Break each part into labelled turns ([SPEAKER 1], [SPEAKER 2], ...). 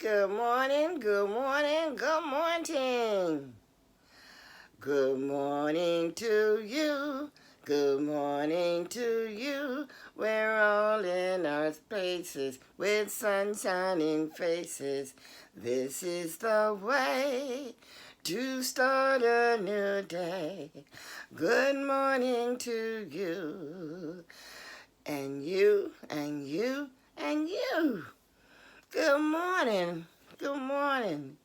[SPEAKER 1] Good morning, good morning, good morning. Good morning to you. Good morning to you. We're all in our places with sun shining faces. This is the way to start a new day. Good morning to you. And you, and you, and you. Good morning. Good morning.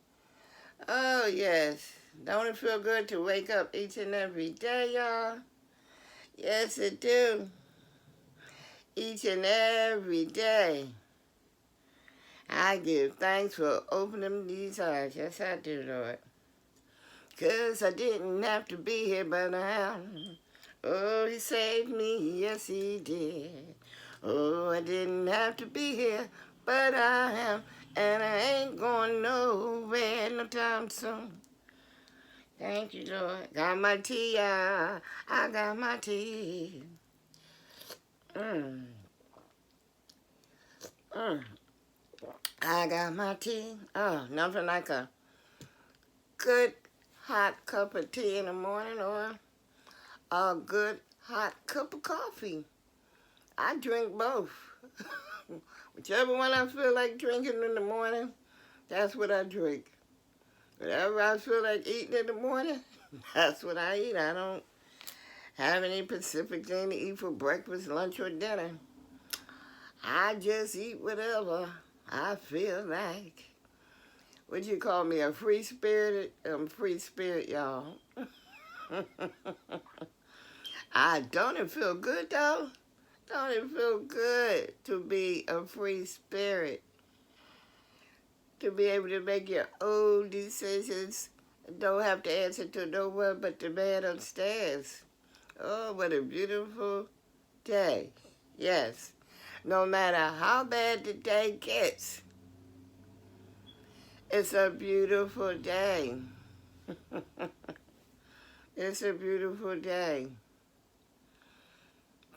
[SPEAKER 1] Oh, yes. Don't it feel good to wake up each and every day, y'all? Yes, it do. Each and every day. I give thanks for opening these eyes. Yes, I do, Lord. 'Cause I didn't have to be here, but I am. Oh, he saved me. Yes, he did. Oh, I didn't have to be here, but I am. And I ain't going nowhere no time soon. Thank you, Lord. Got my tea, I got my tea. Mm. I got my tea. Oh, nothing like a good hot cup of tea in the morning or a good hot cup of coffee. I drink both. Whichever one I feel like drinking in the morning, that's what I drink. Whatever I feel like eating in the morning, that's what I eat. I don't have any specific thing to eat for breakfast, lunch, or dinner. I just eat whatever I feel like. What you call me, a free spirit? I'm free spirit, y'all. Don't it feel good, though? Don't it feel good to be a free spirit? To be able to make your own decisions. Don't have to answer to no one but the man upstairs. Oh, what a beautiful day. Yes. No matter how bad the day gets, it's a beautiful day. It's a beautiful day.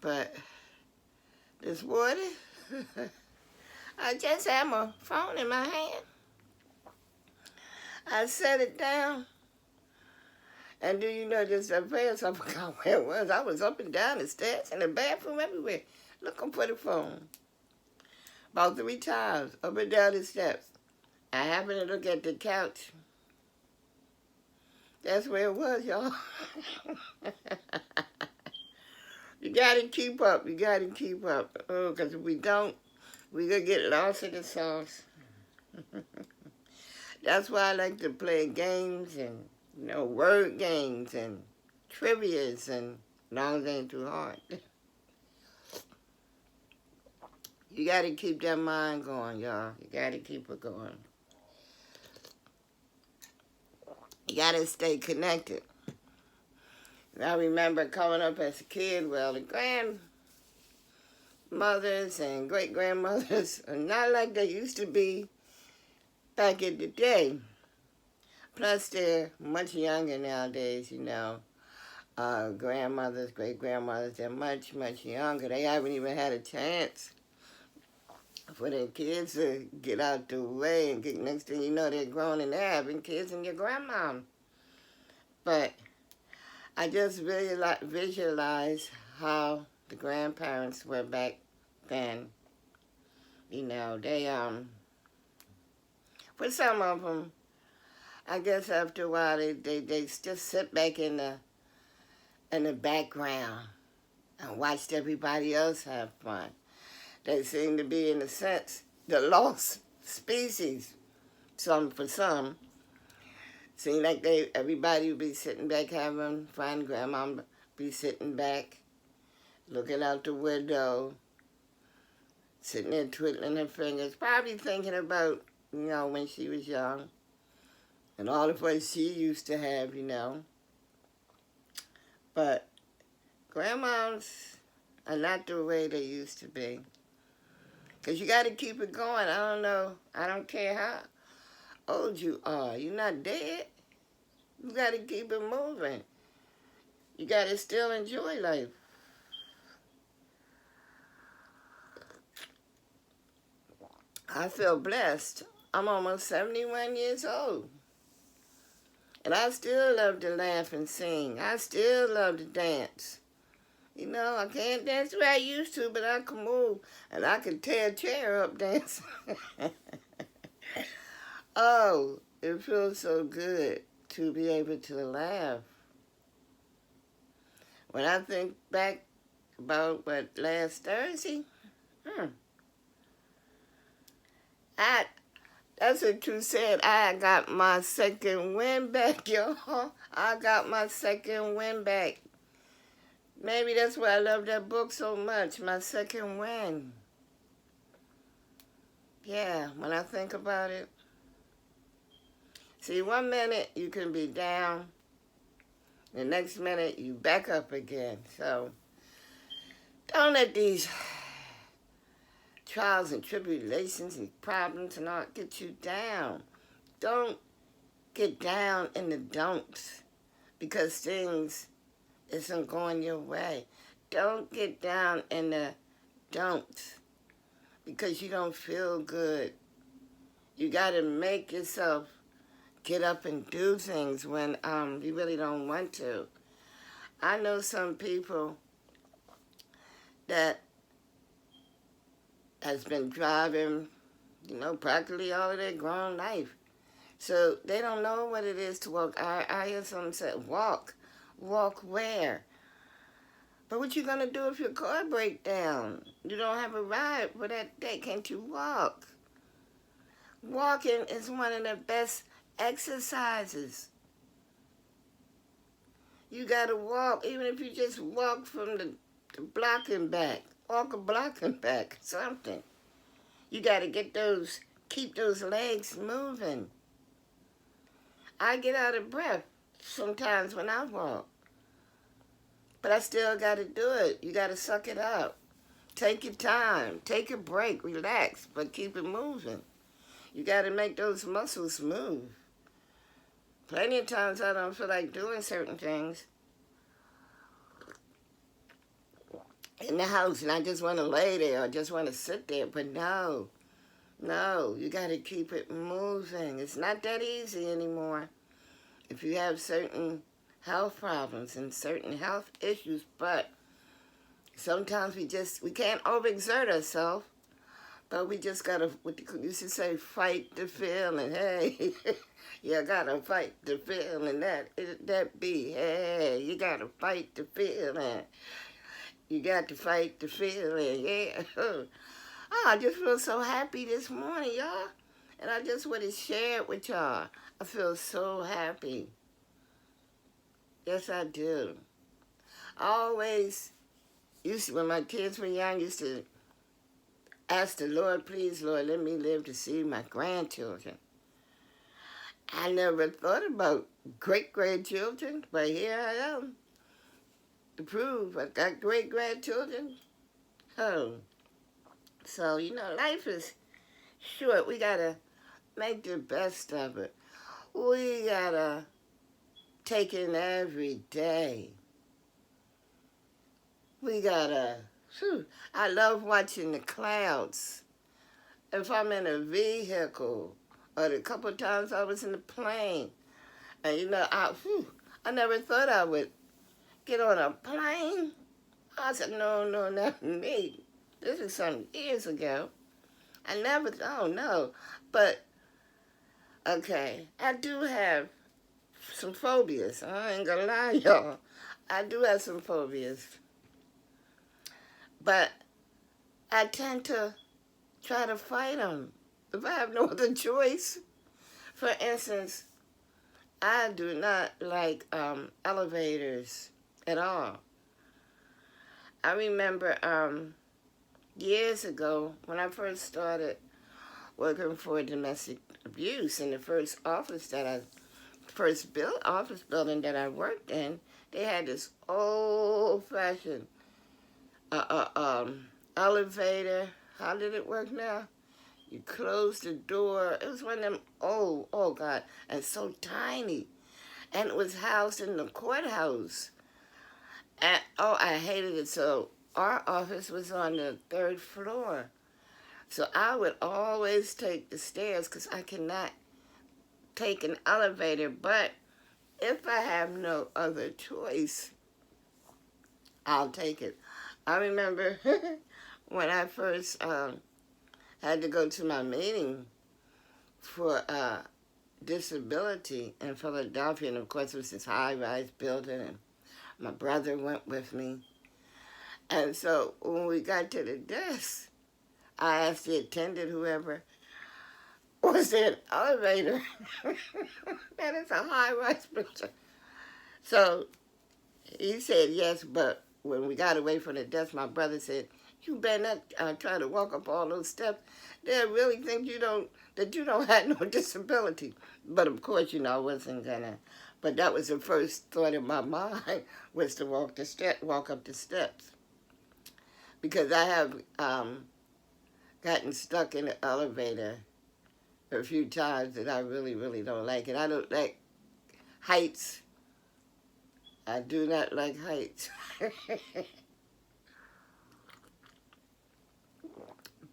[SPEAKER 1] But this morning, I just had my phone in my hand. I set it down. And do you know, just at first, I forgot where it was. I was up and down the stairs, in the bathroom, everywhere, looking for the phone. About 3 times, up and down the steps. I happened to look at the couch. That's where it was, y'all. You gotta keep up. You gotta keep up. Oh, because if we don't, we're gonna get lost in the sauce. That's why I like to play games and, word games and trivias, and long as they ain't too hard. You gotta keep that mind going, y'all. You gotta keep it going. You gotta stay connected. And I remember coming up as a kid, well, the grandmothers and great-grandmothers are not like they used to be back in the day. Plus, they're much younger nowadays, grandmothers, great-grandmothers, they're much, much younger. They haven't even had a chance for their kids to get out the way, and next thing you know, they're grown and they're having kids and your grandma. But I just really visualize how the grandparents were back then. They, for some of them, I guess after a while, they just sit back in the background and watched everybody else have fun. They seem to be, in a sense, the lost species. For some, seem like everybody would be sitting back having fun. Grandma would be sitting back, looking out the window, sitting there twiddling her fingers, probably thinking about, when she was young and all the fun she used to have, But grandmas are not the way they used to be. Because you got to keep it going. I don't know. I don't care how old you are. You're not dead. You got to keep it moving. You got to still enjoy life. I feel blessed. I'm almost 71 years old. And I still love to laugh and sing. I still love to dance. You know, I can't dance the way I used to, but I can move. And I can tear a chair up dancing. Oh, it feels so good to be able to laugh. When I think back about last Thursday, that's what you said. I got my second win back, y'all. I got my second win back. Maybe that's why I love that book so much, My Second Win. Yeah, when I think about it. See, 1 minute you can be down, the next minute you back up again. So don't let these trials and tribulations and problems and all get you down. Don't get down in the don'ts because things isn't going your way. Don't get down in the don'ts because you don't feel good. You got to make yourself get up and do things when you really don't want to. I know some people that has been driving, practically all of their grown life. So they don't know what it is to walk. I hear someone say, walk. Walk where? But what you going to do if your car breaks down? You don't have a ride for that day. Can't you walk? Walking is one of the best exercises. You got to walk, even if you just walk from the block and back. Walk a block and back, something. You got to keep those legs moving. I get out of breath sometimes when I walk. But I still got to do it. You got to suck it up. Take your time. Take a break. Relax, but keep it moving. You got to make those muscles move. Plenty of times I don't feel like doing certain things in the house, and I just want to lay there or just want to sit there. But no, you got to keep it moving. It's not that easy anymore if you have certain health problems and certain health issues, but sometimes we can't overexert ourselves, but we just got to, what you used to say, fight the feeling. Hey, you got to fight the feeling. That be, hey, you got to fight the feeling. You got to fight the feeling, yeah. Oh, I just feel so happy this morning, y'all. And I just want to share it with y'all. I feel so happy. Yes, I do. I always when my kids were young, used to ask the Lord, please, Lord, let me live to see my grandchildren. I never thought about great-grandchildren, but here I am to prove I got great-grandchildren. Oh, so, life is short. We got to make the best of it. We got to take in every day. We got to, I love watching the clouds. If I'm in a vehicle, or the couple of times I was in a plane, and I never thought I would get on a plane. I said, no, not me. This is some years ago. No. But, okay, I do have some phobias. I ain't gonna lie, y'all. I do have some phobias. But I tend to try to fight them if I have no other choice. For instance, I do not like elevators at all. I remember years ago when I first started working for domestic abuse in the first office office building that I worked in, they had this old-fashioned elevator. How did it work now? You close the door. It was one of them oh God, and so tiny. And it was housed in the courthouse. And I hated it. So our office was on the 3rd floor. So I would always take the stairs because I cannot take an elevator. But if I have no other choice, I'll take it. I remember when I first had to go to my meeting for disability in Philadelphia, and of course it was this high-rise building, and my brother went with me. And so when we got to the desk, I asked the attendant, whoever, was there an elevator? That is a high-rise building. So he said yes, but when we got away from the desk, my brother said, "You better not try to walk up all those steps. They'll really think that you don't have no disability." But of course, I wasn't gonna. But that was the first thought in my mind, was to walk up the steps, because I have gotten stuck in the elevator a few times that I really, really don't like it. I don't like heights. I do not like heights.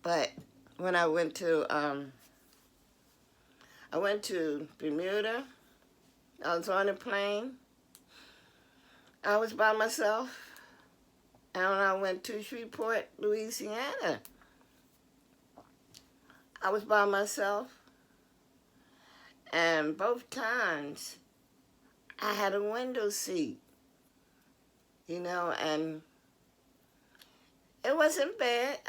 [SPEAKER 1] But when I went to Bermuda, I was on a plane. I was by myself, and I went to Shreveport, Louisiana. I was by myself, and both times I had a window seat, and it wasn't bad.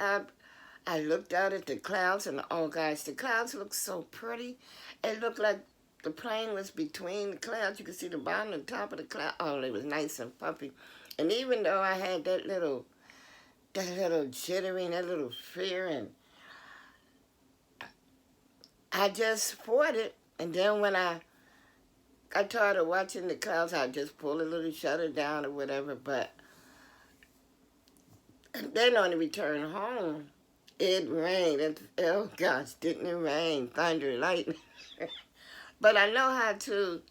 [SPEAKER 1] I looked out at the clouds, and oh gosh, the clouds looked so pretty. It looked like the plane was between the clouds. You could see the bottom and top of the cloud. Oh, it was nice and puffy. And even though I had that little jittering, that little fear, and I just fought it. And then when I got tired of watching the clouds, I just pulled a little shutter down or whatever. But then on the return home, it rained. Oh gosh, didn't it rain? Thunder, lightning. But I know how to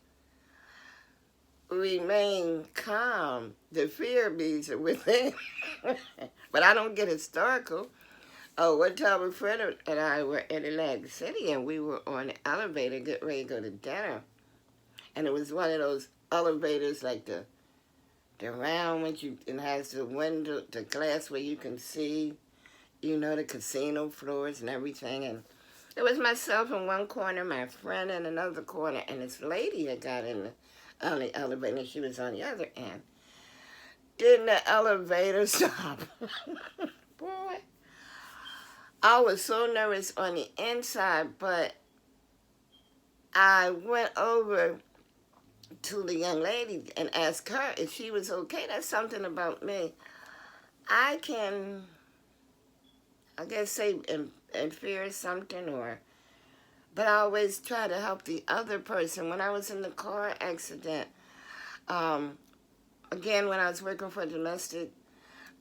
[SPEAKER 1] remain calm. The fear beats are within. But I don't get hysterical. Oh, one time a friend and I were in Atlantic City, and we were on the elevator getting ready to go to dinner. And it was one of those elevators like the round one, it has the window, the glass where you can see, the casino floors and everything. And it was myself in one corner, my friend in another corner, and this lady had got in the elevator, and she was on the other end. Didn't the elevator stop? Boy, I was so nervous on the inside, but I went over to the young lady and asked her if she was okay. That's something about me. I can, I guess, say and fear something, but I always try to help the other person. When I was in the car accident, again, when I was working for domestic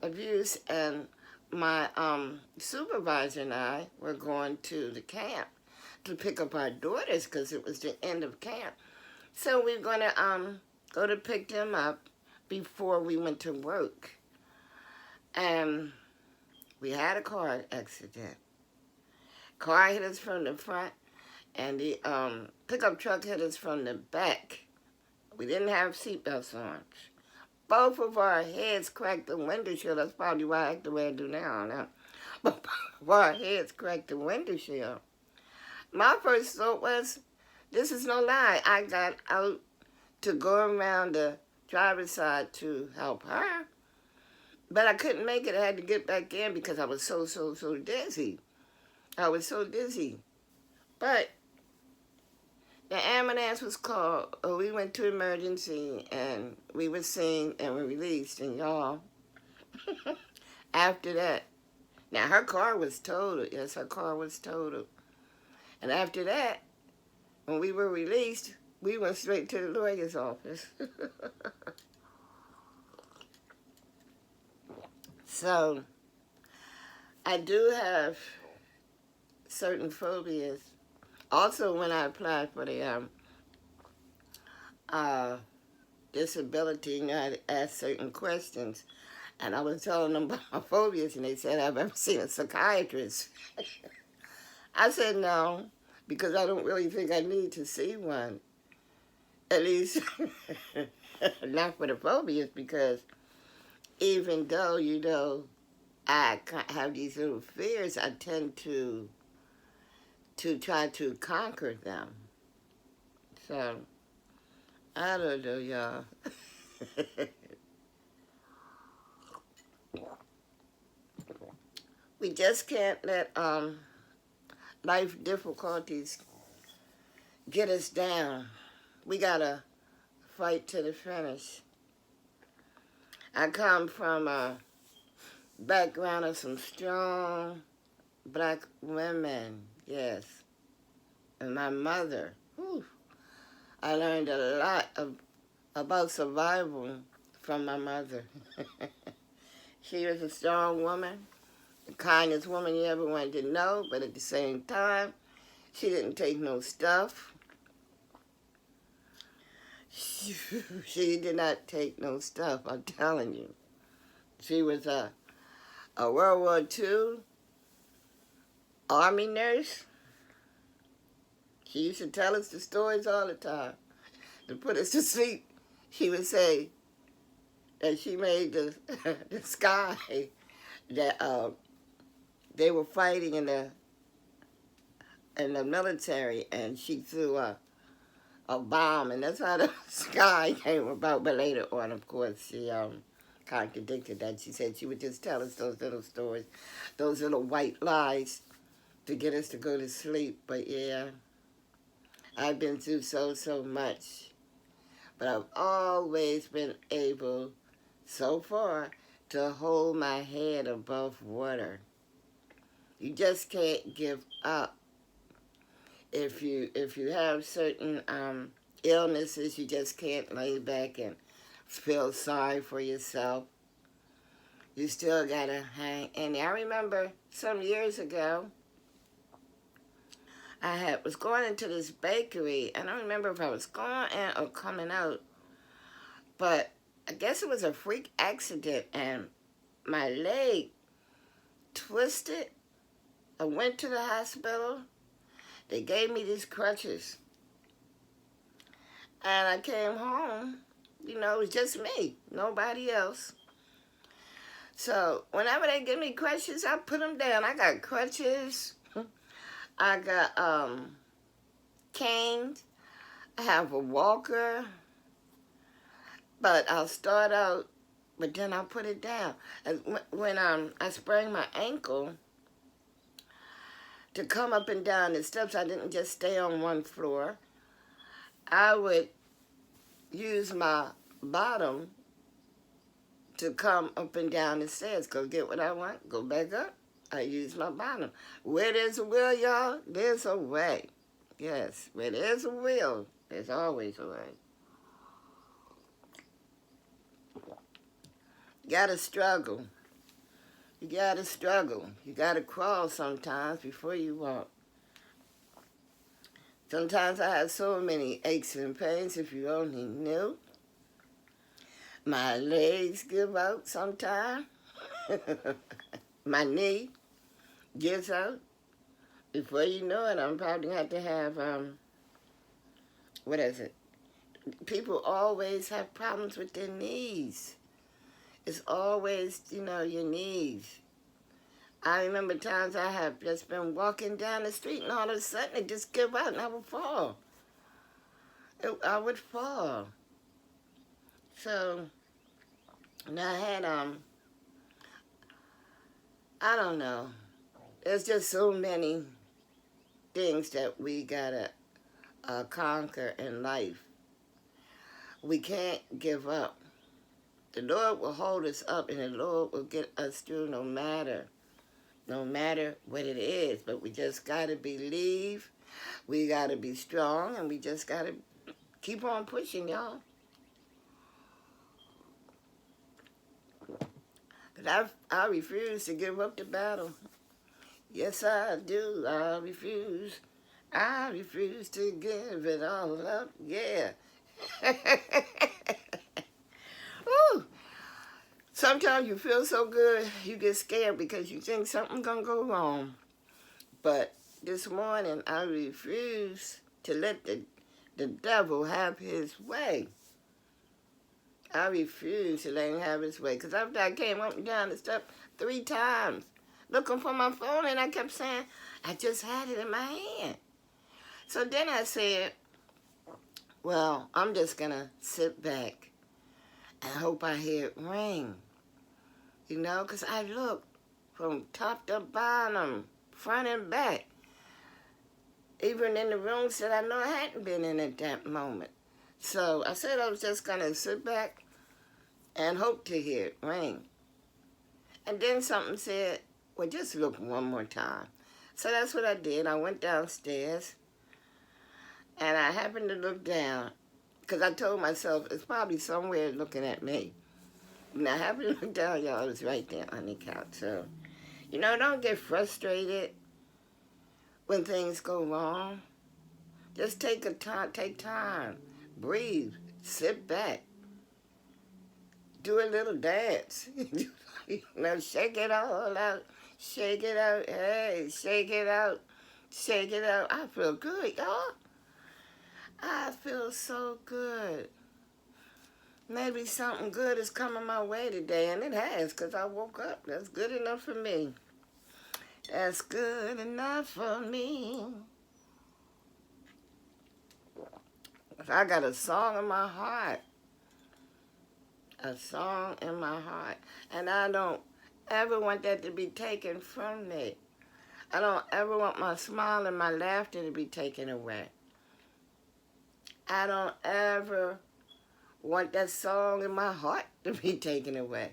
[SPEAKER 1] abuse, and my supervisor and I were going to the camp to pick up our daughters because it was the end of camp. So we were going to go to pick them up before we went to work. And we had a car accident. Car hit us from the front, and the pickup truck hit us from the back. We didn't have seatbelts on. Both of our heads cracked the windshield. That's probably why I act the way I do now. But both of our heads cracked the windshield. My first thought was, this is no lie. I got out to go around the driver's side to help her. But I couldn't make it. I had to get back in because I was so dizzy. I was so dizzy. But the ambulance was called. We went to emergency, and we were seen and were released. And y'all, after that, now her car was totaled. Yes, her car was totaled. And after that, when we were released, we went straight to the lawyer's office. So, I do have certain phobias. Also, when I applied for the disability, I had to ask certain questions. And I was telling them about my phobias, and they said, I've ever seen a psychiatrist. I said, no, because I don't really think I need to see one. At least, not for the phobias, because even though, I have these little fears, I tend to try to conquer them. So, I don't know, y'all. We just can't let life difficulties get us down. We gotta fight to the finish. I come from a background of some strong black women, yes. And my mother, whew, I learned a lot about survival from my mother. She was a strong woman, the kindest woman you ever wanted to know, but at the same time, she didn't take no stuff. She did not take no stuff, I'm telling you. She was a World War II Army nurse. She used to tell us the stories all the time. To put us to sleep, she would say that she made the sky, that they were fighting in the military, and she threw a bomb, and that's how the sky came about. But later on, of course, she contradicted that. She said she would just tell us those little stories, those little white lies to get us to go to sleep. But yeah, I've been through so much. But I've always been able, so far, to hold my head above water. You just can't give up. If you have certain illnesses, you just can't lay back and feel sorry for yourself. You still gotta hang in there. I remember some years ago, I was going into this bakery. I don't remember if I was going in or coming out, but I guess it was a freak accident, and my leg twisted. I went to the hospital. They gave me these crutches. And I came home. It was just me, nobody else. So whenever they give me crutches, I put them down. I got crutches. I got canes. I have a walker. But I'll start out, but then I'll put it down. When I sprained my ankle, to come up and down the steps, I didn't just stay on one floor. I would use my bottom to come up and down the stairs. Go get what I want, go back up. I use my bottom. Where there's a will, y'all, there's a way. Yes, where there's a will, there's always a way. You gotta struggle. You gotta struggle. You gotta crawl sometimes before you walk. Sometimes I have so many aches and pains, if you only knew. My legs give out sometimes. My knee gives out. Before you know it, I'm probably going to have, what is it? People always have problems with their knees. It's always, your knees. I remember times I have just been walking down the street and all of a sudden it just give out and I would fall. I would fall. So, and I had, I don't know. There's just so many things that we gotta conquer in life. We can't give up. The Lord will hold us up and the Lord will get us through no matter what it is. But we just gotta believe, we gotta be strong, and we just gotta keep on pushing, y'all. Because I refuse to give up the battle. Yes, I do. I refuse. I refuse to give it all up. Yeah. Woo. Sometimes you feel so good, you get scared because you think something's going to go wrong. But this morning, I refuse to let the devil have his way. I refuse to let him have his way. Because after I came up and down the step 3 times, looking for my phone, and I kept saying, I just had it in my hand. So then I said, well, I'm just going to sit back and hope I hear it ring. You know, because I looked from top to bottom, front and back. Even in the rooms that I know I hadn't been in at that moment. So I said I was just going to sit back and hope to hear it ring. And then something said, well, just look one more time. So that's what I did. I went downstairs, and I happened to look down, because I told myself it's probably somewhere looking at me. And I happened to look down, y'all, it was right there on the couch. So, you know, don't get frustrated when things go wrong. Just take time, breathe, sit back, do a little dance. You know, shake it all out, shake it out, hey, shake it out, shake it out. I feel good, y'all. I feel so good. Maybe something good is coming my way today, and it has, because I woke up. That's good enough for me. That's good enough for me. I got a song in my heart. A song in my heart. And I don't ever want that to be taken from me. I don't ever want my smile and my laughter to be taken away. I don't ever want that song in my heart to be taken away.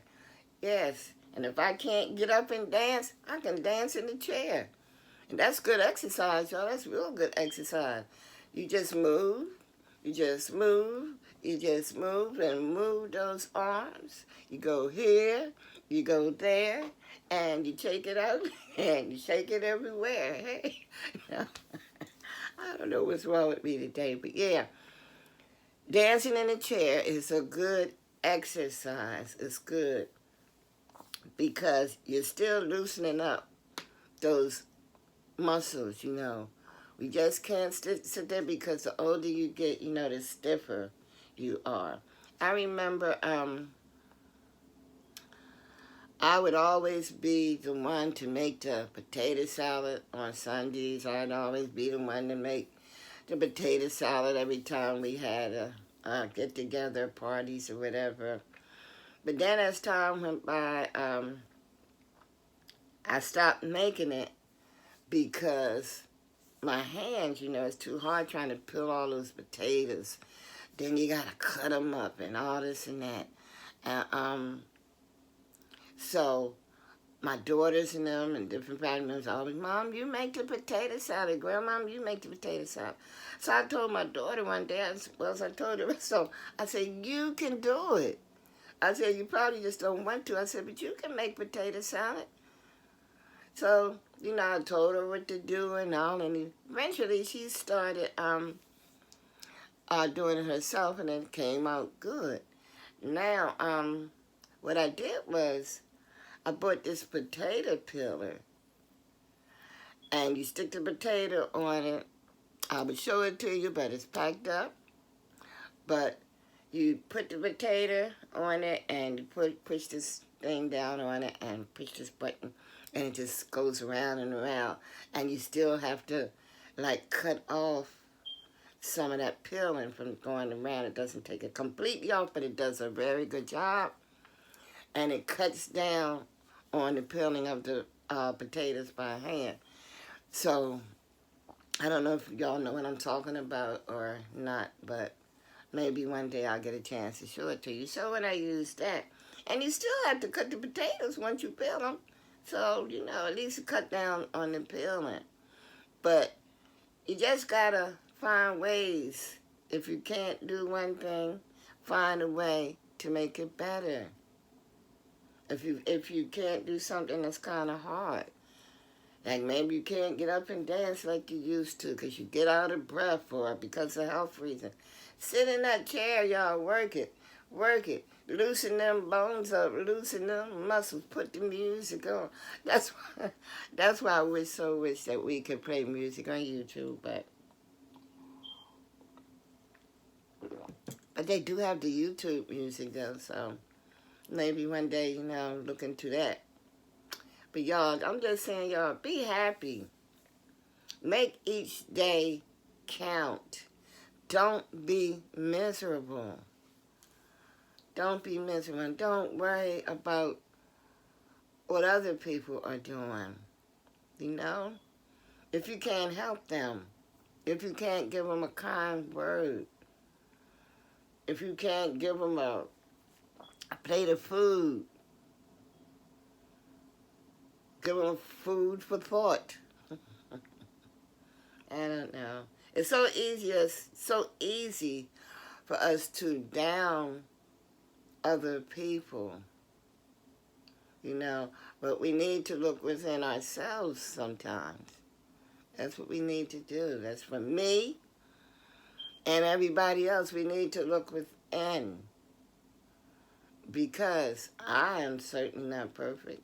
[SPEAKER 1] Yes, and if I can't get up and dance, I can dance in the chair. And that's good exercise, y'all. That's real good exercise. You just move, you just move, you just move and move those arms. You go here, you go there, and you shake it out, and you shake it everywhere. Hey, I don't know what's wrong with me today, but yeah. Dancing in a chair is a good exercise. It's good because you're still loosening up those muscles, you know. We just can't sit there because the older you get, you know, the stiffer you are. I remember I would always be the one to make the potato salad on Sundays. I'd always be the one to make the potato salad every time we had a get-together, parties or whatever. But then as time went by, I stopped making it because my hands, you know, it's too hard trying to peel all those potatoes. Then you got to cut them up and all this and that. And, so my daughters and them and different family members always, Mom, you make the potato salad. Grandma, you make the potato salad. So I told my daughter one day, as well as I told the rest of them, I said, you can do it. I said, you probably just don't want to. I said, but you can make potato salad. So, you know, I told her what to do and all, and eventually she started doing it herself, and it came out good. Now, what I did was, I bought this potato peeler, and you stick the potato on it. I would show it to you, but it's packed up. But you put the potato on it, and you push this thing down on it, and push this button, and it just goes around and around. And you still have to, like, cut off some of that peeling from going around. It doesn't take it completely off, but it does a very good job. And it cuts down on the peeling of the potatoes by hand. So, I don't know if y'all know what I'm talking about or not, but maybe one day I'll get a chance to show it to you. So when I use that, and you still have to cut the potatoes once you peel them, so, you know, at least cut down on the peeling. But you just gotta find ways. If you can't do one thing, find a way to make it better. If you can't do something that's kind of hard, like maybe you can't get up and dance like you used to because you get out of breath or because of health reasons, sit in that chair, y'all, work it. Work it. Loosen them bones up. Loosen them muscles. Put the music on. That's why I so wish that we could play music on YouTube. But they do have the YouTube music though, so maybe one day, look into that. But y'all, I'm just saying, y'all, be happy. Make each day count. Don't be miserable. Don't be miserable. Don't worry about what other people are doing. If you can't help them, if you can't give them a kind word, if you can't give them a plate of food, give them food for thought. I don't know. It's so easy for us to down other people, but we need to look within ourselves sometimes. That's what we need to do. That's for me and everybody else. We need to look within, because I am certainly not perfect.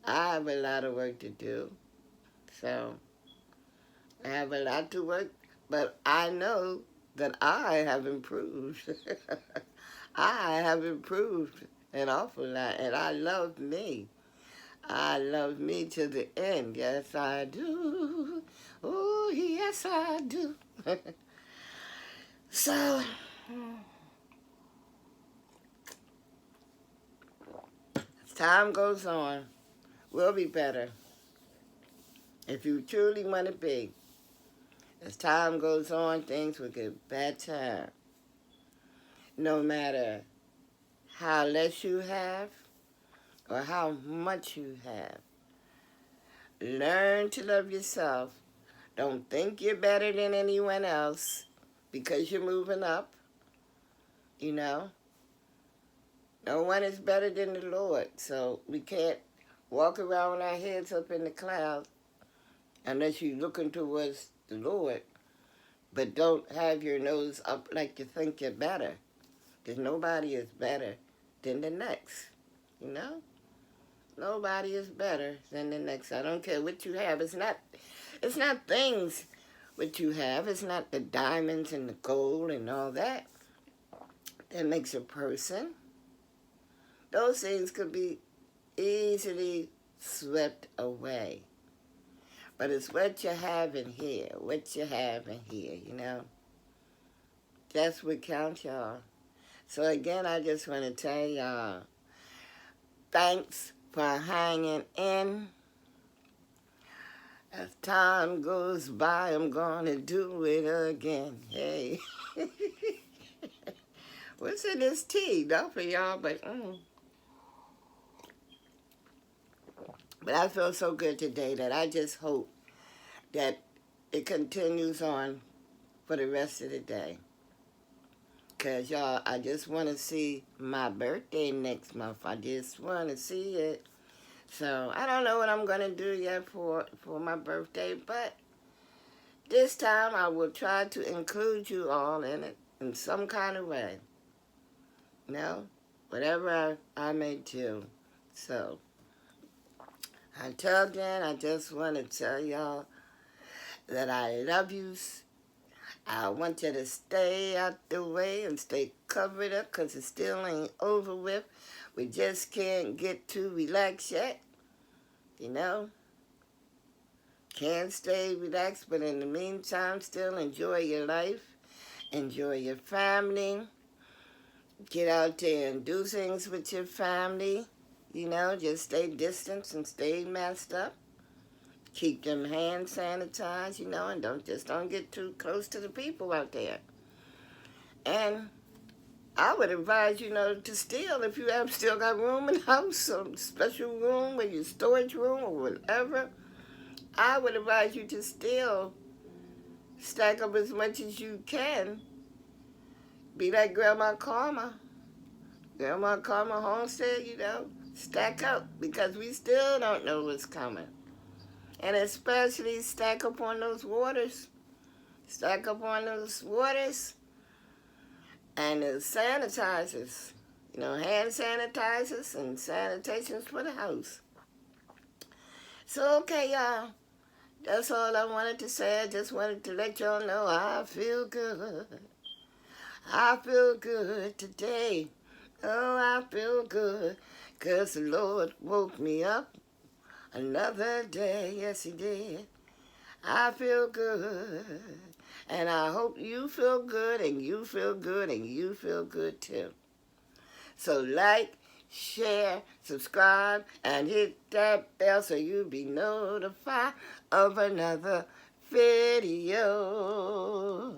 [SPEAKER 1] I have a lot of work to do, so I have a lot to work, but I know that I have improved. I have improved an awful lot, and I love me. I love me to the end. Yes, I do. Oh, yes, I do. So, as time goes on, we'll be better. If you truly want to be, as time goes on, things will get better. No matter how less you have or how much you have. Learn to love yourself. Don't think you're better than anyone else because you're moving up. No one is better than the Lord. So we can't walk around with our heads up in the clouds unless you're looking towards the Lord. But don't have your nose up like you think you're better. Because nobody is better than the next. Nobody is better than the next. I don't care what you have. It's not things what you have. It's not the diamonds and the gold and all that makes a person. Those things could be easily swept away. But it's what you have in here. What you have in here, That's what counts, y'all. So again, I just want to tell y'all, thanks for hanging in. As time goes by, I'm going to do it again. Hey. What's in this tea? Not for y'all, but I feel so good today that I just hope that it continues on for the rest of the day. Because, y'all, I just want to see my birthday next month. I just want to see it. So, I don't know what I'm going to do yet for my birthday, but this time I will try to include you all in it in some kind of way. Whatever I may do. So, until then, I just want to tell y'all that I love you. I want you to stay out the way and stay covered up because it still ain't over with. We just can't get too relaxed yet. Can't stay relaxed, but in the meantime, still enjoy your life. Enjoy your family. Get out there and do things with your family. Just stay distant and stay masked up. Keep them hands sanitized, and don't get too close to the people out there. And I would advise, to still, if you have still got room in the house, some special room or your storage room or whatever, I would advise you to still stack up as much as you can. Be like Grandma Karma. Grandma Karma Homestead, stack up because we still don't know what's coming. And especially stack up on those waters. Stack up on those waters And the sanitizers, hand sanitizers and sanitations for the house. So, okay, y'all. That's all I wanted to say. I just wanted to let y'all know I feel good. I feel good today. Oh, I feel good. 'Cause the Lord woke me up another day. Yes, He did. I feel good. And I hope you feel good and you feel good and you feel good too. So like, share, subscribe, and hit that bell so you'll be notified of another video.